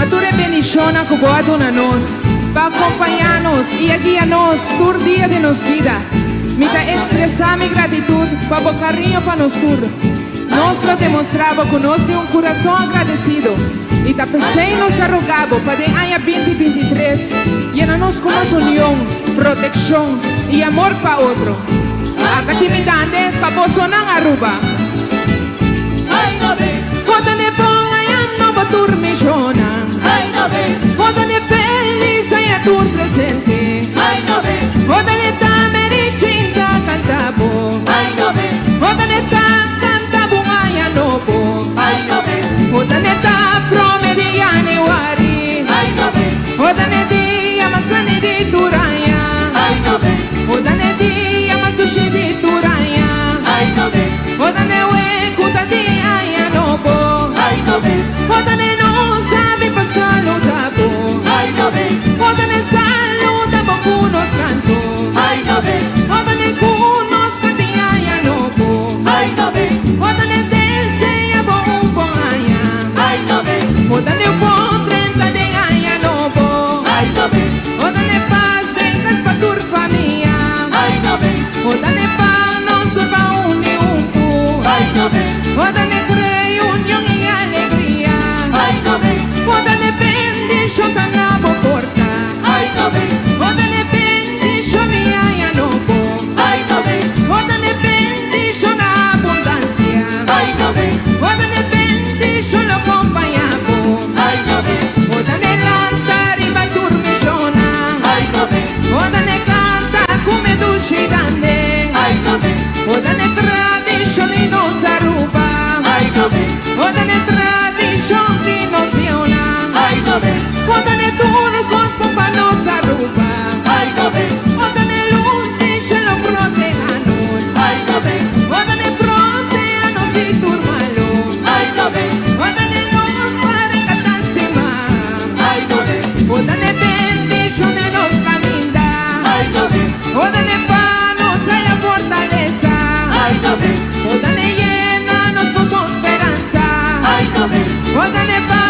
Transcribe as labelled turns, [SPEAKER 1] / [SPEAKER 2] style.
[SPEAKER 1] Mature bendición acoboadonanos, para acompañarnos y guiarnos todo el día de nuestra vida. Mita expresar mi gratitud para el cariño para nosotros. Nos lo demostraba con un corazón agradecido. Y también nos rogamos para el año 2023 llenarnos con más unión, protección y amor para otro. Hasta aquí mi tande, para Bosonan Aruba. Podane ponga ya no va turmillona. Podane feliz a tu presente. Podane tameri chinta cantabo. Podane ta cantabo maya lobo. Podane ta promediane wari. Podane dia mas grande di turaya. Podane dia mas sushi di turaya. Podane we kuta di aya lobo. Podane no sabe pa saludabo. Podane saludabo kunos canto. Podane kunos kati aya lobo. Podane desea bombo aya. Podane bon 30 de aya lobo. Podane paz tengas pa tur familia. Podane pa nos turba uniumpu. Podane crei unión y alegría. Podane bendición tan la porta. Podane bendición y aya lobo. Podane bendición abundancia. Podane bendición lo acompañamos. Podane lantar y batur millona. Podane cantar come dushi dande. Podane tradition y nos aruba. Podane tradition y nos viola. Podane turcos compa nos aruba. Podane luz y lo protejanos. Podane protejanos y turmalo. Podane nos para catastima. Podane bendición de nos caminda. Podane pa nos haya fortaleza. Podane llena nos con esperanza. Podane pa